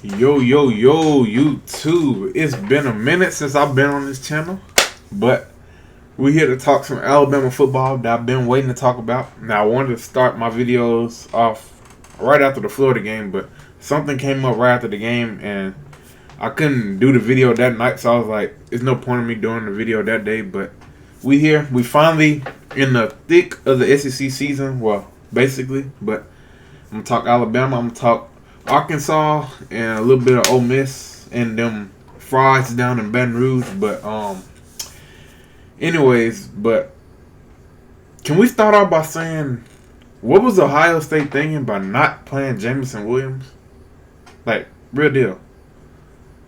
Yo, yo, yo, YouTube. It's been a minute since I've been on this channel, but we're here to talk some Alabama football that I've been waiting to talk about. Now, I wanted to start my videos off right after the Florida game, but something came up right after the game, and I couldn't do the video that night, so I was like, there's no point in me doing the video that day, but we here. We finally in the thick of the SEC season, well, basically, but I'm going to talk Alabama, I'm going to talk Arkansas and a little bit of Ole Miss and them fries down in Baton Rouge. But but can we start off by saying what was Ohio State thinking by not playing Jamison Williams? Like, real deal.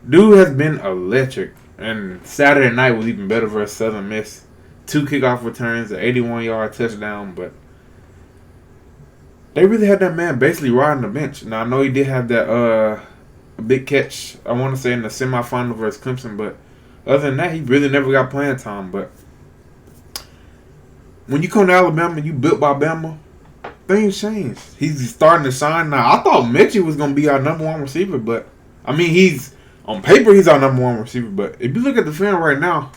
Dude has been electric, and Saturday night was even better versus Southern Miss. 2 kickoff returns, an 81-yard touchdown, but they really had that man basically riding the bench. Now, I know he did have that big catch, I want to say, in the semifinal versus Clemson, but other than that, he really never got playing time. But when you come to Alabama and you built by Bama, things changed. He's starting to shine now. I thought Mitchie was going to be our number one receiver, but, I mean, on paper, he's our number one receiver, but if you look at the film right now,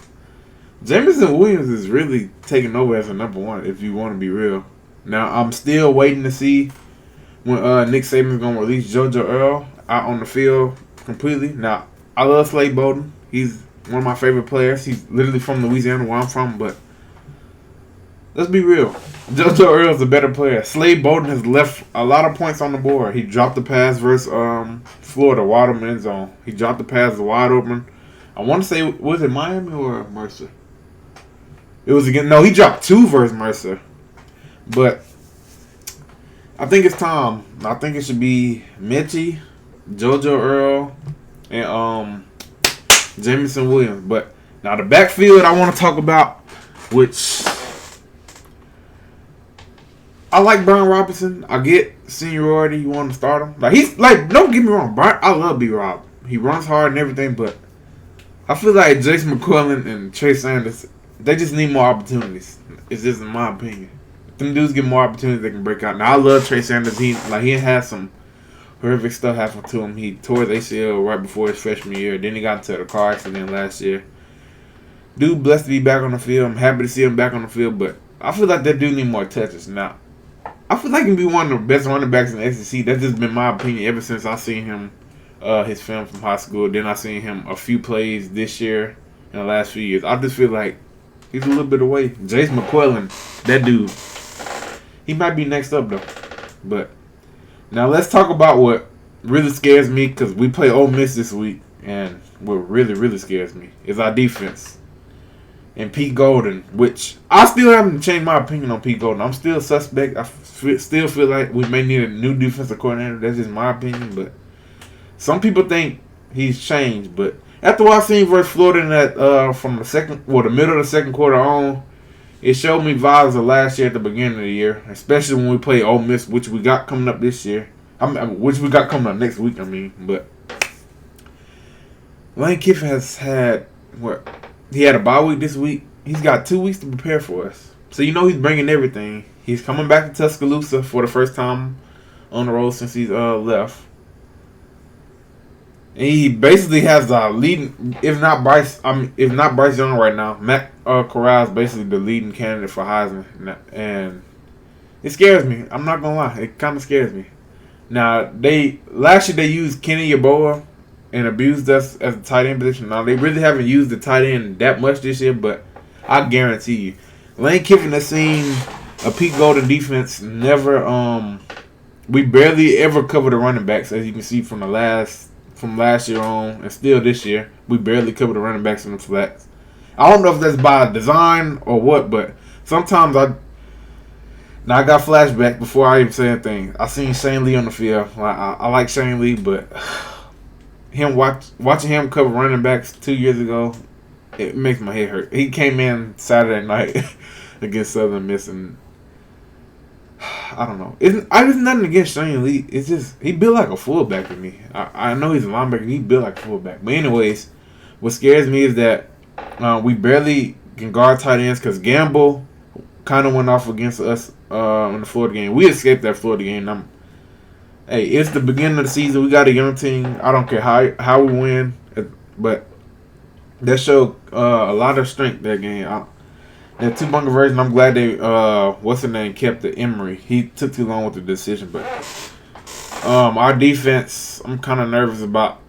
Jamison Williams is really taking over as a number one, if you want to be real. Now, I'm still waiting to see when Nick Saban's going to release JoJo Earl out on the field completely. Now, I love Slade Bolden. He's one of my favorite players. He's literally from Louisiana, where I'm from, but let's be real. JoJo Earl is a better player. Slade Bolden has left a lot of points on the board. He dropped the pass versus Florida, wide open end zone. He dropped the pass wide open. I want to say, was it Miami or Mercer? It was again. No, he dropped 2 versus Mercer. But I think it's time. I think it should be Mitchie, JoJo Earl, and Jamison Williams. But now the backfield I want to talk about, which I like Brian Robinson. I get seniority. You want to start him. Like, he's like, don't get me wrong, Brian, I love B Rob. He runs hard and everything, but I feel like Jason McClellan and Trey Sanders, they just need more opportunities. It's just in my opinion. If them dudes get more opportunities, they can break out. Now, I love Trey Sanders. He had some horrific stuff happen to him. He tore his ACL right before his freshman year. Then he got into a car accident last year. Dude, blessed to be back on the field. I'm happy to see him back on the field, but I feel like that dude need more touches. Now, I feel like he can be one of the best running backs in the SEC. That's just been my opinion ever since I seen him, his film from high school. Then I seen him a few plays this year in the last few years. I just feel like he's a little bit away. Jason McClellan, that dude, he might be next up though. But now let's talk about what really scares me, because we play Ole Miss this week, and what really, really scares me is our defense. And Pete Golden, which I still haven't changed my opinion on Pete Golden. I'm still a suspect. I still feel like we may need a new defensive coordinator. That's just my opinion. But some people think he's changed. But after what I seen versus Florida in that from the middle of the second quarter on, it showed me vibes of last year at the beginning of the year, especially when we play Ole Miss, which we got coming up this year. Which we got coming up next week. But Lane Kiffin has had what? He had a bye week this week. He's got 2 weeks to prepare for us. So you know he's bringing everything. He's coming back to Tuscaloosa for the first time on the road since he's left. And he basically has the leading, if not Bryce Young right now, Matt Corral is basically the leading candidate for Heisman. And it scares me. I'm not gonna lie. It kind of scares me. Now last year they used Kenny Yeboah and abused us as a tight end position. Now, they really haven't used the tight end that much this year, but I guarantee you, Lane Kiffin has seen a Pete Golden defense never. We barely ever cover the running backs, as you can see from last year on, and still this year, we barely cover the running backs in the flats. I don't know if that's by design or what, but sometimes I got flashback before I even say anything. I seen Shane Lee on the field. I like Shane Lee, but watching him cover running backs 2 years ago, it makes my head hurt. He came in Saturday night against Southern Miss, and I don't know. There's nothing against Shane Lee. It's just he built like a fullback to me. I know he's a linebacker. He built like a fullback. But anyways, what scares me is that we barely can guard tight ends because Gamble kind of went off against us in the Florida game. We escaped that Florida game. Hey, it's the beginning of the season. We got a young team. I don't care how we win, but that showed a lot of strength that game. That two-bunker version, I'm glad they what's the name kept the Emery. He took too long with the decision, but our defense, I'm kind of nervous about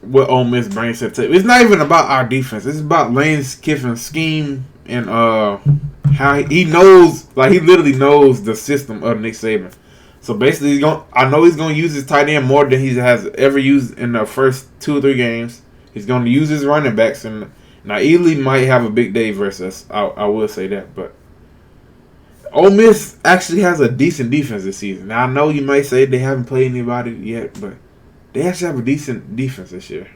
what Ole Miss brings to the table. It's not even about our defense. It's about Lane Kiffin's scheme and how he knows, like he literally knows the system of Nick Saban. So basically, I know he's going to use his tight end more than he has ever used in the first 2 or 3 games. He's going to use his running backs, and now Ely might have a big day versus us. I will say that, but Ole Miss actually has a decent defense this season. Now I know you might say they haven't played anybody yet, but they actually have a decent defense this year.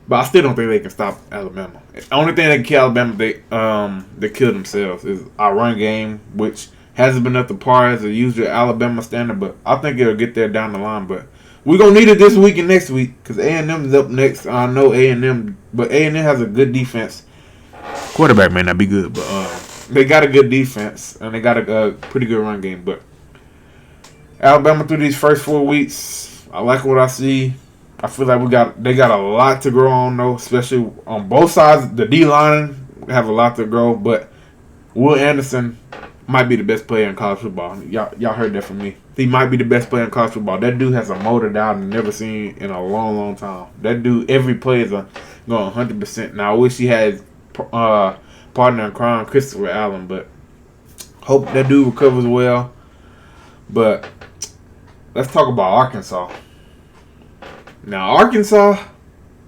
But I still don't think they can stop Alabama. The only thing that can kill Alabama, they kill themselves, is our run game, which hasn't been up to par as a usual Alabama standard, but I think it'll get there down the line. But we're going to need it this week and next week because A&M is up next. I know A&M, but A&M has a good defense. Quarterback may not be good, but they got a good defense, and they got a pretty good run game. But Alabama through these first 4 weeks, I like what I see. I feel like they got a lot to grow on, though, especially on both sides. The D-line have a lot to grow, but Will Anderson might be the best player in college football. Y'all heard that from me. He might be the best player in college football. That dude has a motor that I've never seen in a long, long time. That dude, every play is going 100%. Now, I wish he had partner in crime, Christopher Allen, but hope that dude recovers well. But let's talk about Arkansas. Now, Arkansas,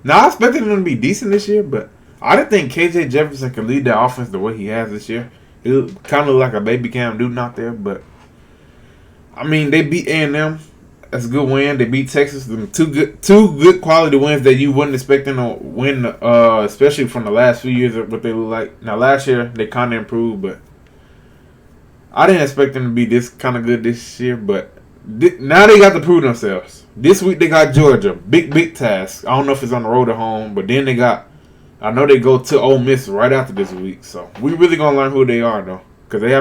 I expected them to be decent this year, but I didn't think KJ Jefferson could lead the offense the way he has this year. He kind of looked like a baby Cam Newton out there, but I mean, they beat A&M. That's a good win. They beat Texas. Two good quality wins that you wouldn't expect them to win, especially from the last few years of what they look like. Now, last year, they kind of improved, but I didn't expect them to be this kind of good this year, but now they got to prove themselves. This week they got Georgia. Big task. I don't know if it's on the road or home, but then I know they go to Ole Miss right after this week. So we really going to learn who they are, though. Because I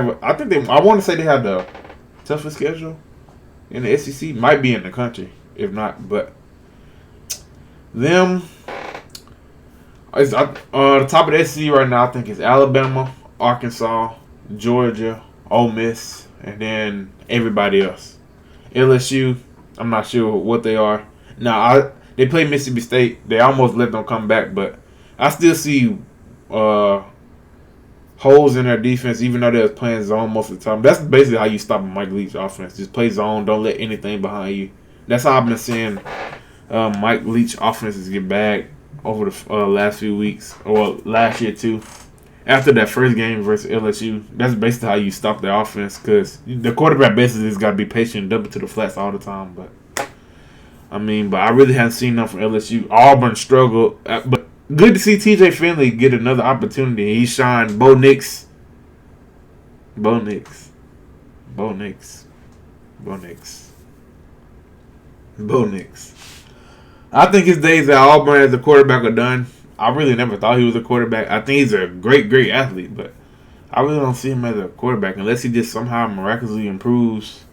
want to say they have the toughest schedule in the SEC. Might be in the country, if not. But them, the top of the SEC right now, I think is Alabama, Arkansas, Georgia, Ole Miss, and then everybody else. LSU, I'm not sure what they are. Now, they play Mississippi State. They almost let them come back, but I still see holes in their defense, even though they're playing zone most of the time. That's basically how you stop a Mike Leach offense. Just play zone. Don't let anything behind you. That's how I've been seeing Mike Leach offenses get back over the last few weeks, or last year too. After that first game versus LSU, that's basically how you stop their offense, because the quarterback basically has got to be patient and double to the flats all the time. But I really haven't seen enough from LSU. Auburn struggled, but good to see TJ Finley get another opportunity. He shined. Bo Nix. I think his days at Auburn as a quarterback are done. I really never thought he was a quarterback. I think he's a great athlete, but I really don't see him as a quarterback unless he just somehow miraculously improves.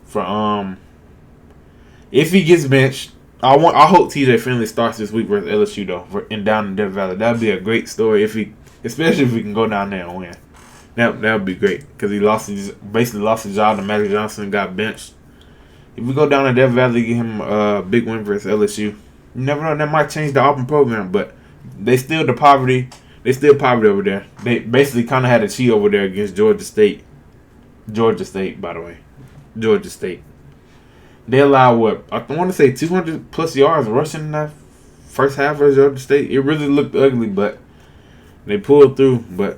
If he gets benched, I hope TJ Finley starts this week versus LSU though, and down in Death Valley. That'd be a great story especially if we can go down there and win. That would be great, because he basically lost his job to Magic Johnson and got benched. If we go down to Death Valley, get him a big win versus LSU, you never know, that might change the Auburn program, but they still poverty over there. They basically kind of had a cheat over there against Georgia State. By the way. Georgia State. They allowed I want to say 200 plus yards rushing in that first half of Georgia State. It really looked ugly, but they pulled through. But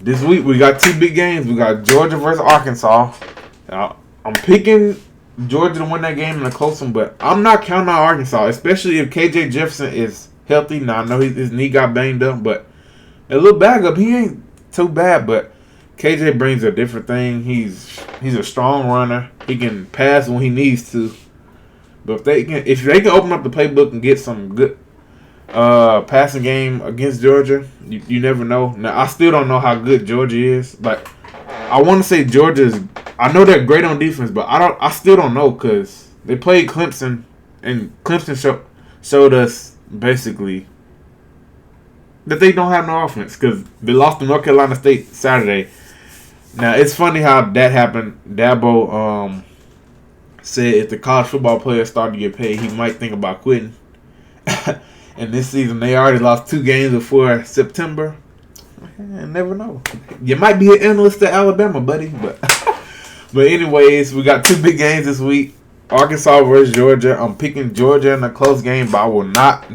this week we got 2 big games. We got Georgia versus Arkansas. I'm picking Georgia to win that game in a close one, but I'm not counting on Arkansas, especially if KJ Jefferson is healthy. Now, I know his knee got banged up, but a little backup, he ain't too bad, but KJ brings a different thing. He's a strong runner. He can pass when he needs to. But if they can open up the playbook and get some good passing game against Georgia, you never know. Now, I still don't know how good Georgia is, but I want to say Georgia is I know they're great on defense, but I still don't know because they played Clemson, and Clemson showed us basically that they don't have no offense because they lost to North Carolina State Saturday. Now it's funny how that happened. Dabo said if the college football players start to get paid, he might think about quitting. And this season they already lost 2 games before September. Never know. You might be an analyst at Alabama, buddy. But anyways, we got 2 big games this week. Arkansas versus Georgia. I'm picking Georgia in a close game, but I will not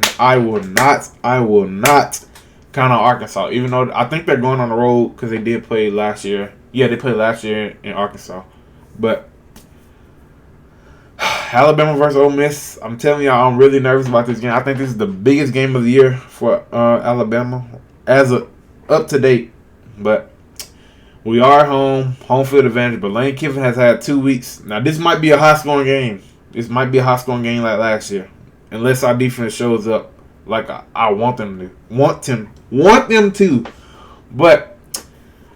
count on Arkansas. Even though I think they're going on the road because they did play last year. Yeah, they played last year in Arkansas. But Alabama versus Ole Miss. I'm telling y'all, I'm really nervous about this game. I think this is the biggest game of the year for Alabama up to date. But we are home field advantage. But Lane Kiffin has had 2 weeks. Now this might be a high scoring game. This might be a high scoring game like last year, unless our defense shows up like I want them to. Want them to. But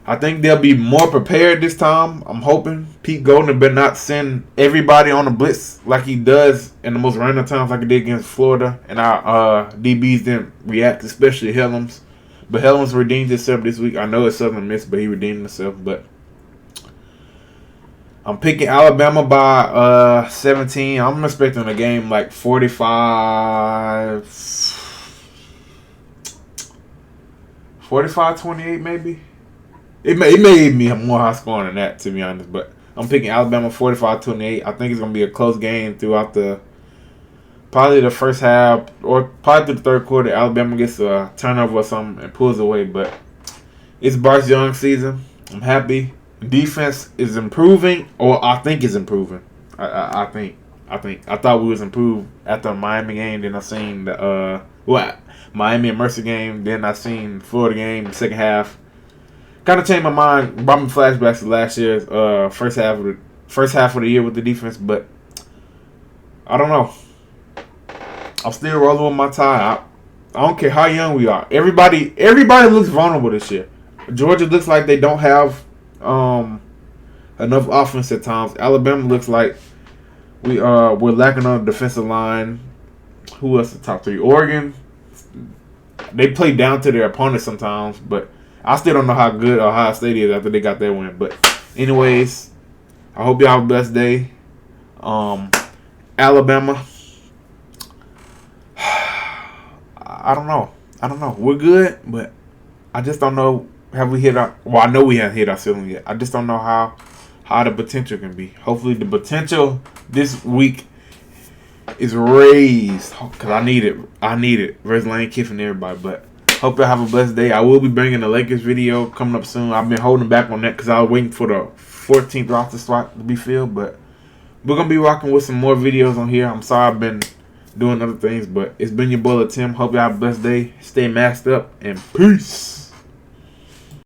I think they'll be more prepared this time. I'm hoping Pete Golding better not send everybody on the blitz like he does in the most random times like he did against Florida. And our DBs didn't react, especially Helms. But Helms redeemed himself this week. I know it's Southern Miss, but he redeemed himself. But I'm picking Alabama by 17. I'm expecting a game like 45-28 maybe. It may be more high scoring than that, to be honest. But I'm picking Alabama 45-28. I think it's going to be a close game throughout probably the first half or probably through the third quarter. Alabama gets a turnover or something and pulls away. But it's Bryce Young's season. I'm happy. Defense is improving, or I think is improving. I think. I thought we was improved after the Miami game. Then I seen the Miami and Mercer game. Then I seen Florida game the second half. Kind of changed my mind. Brought me flashbacks to last year's first half of the year with the defense, but I don't know. I'm still rolling with my tie. I don't care how young we are. Everybody looks vulnerable this year. Georgia looks like they don't have enough offense at times. Alabama looks like we're lacking on the defensive line. Who else? The top 3? Oregon. They play down to their opponents sometimes, but I still don't know how good Ohio State is after they got their win. But anyways, I hope y'all have a blessed day. Alabama. I don't know. We're good, but I just don't know. Have we hit our? Well, I know we haven't hit our ceiling yet. I just don't know how the potential can be. Hopefully, the potential this week is raised because I need it. Versus Lane Kiffin and everybody, but. Hope y'all have a blessed day. I will be bringing the Lakers video coming up soon. I've been holding back on that because I was waiting for the 14th roster slot to be filled. But we're going to be rocking with some more videos on here. I'm sorry I've been doing other things. But it's been your boy Letim. Hope y'all have a blessed day. Stay masked up. And peace.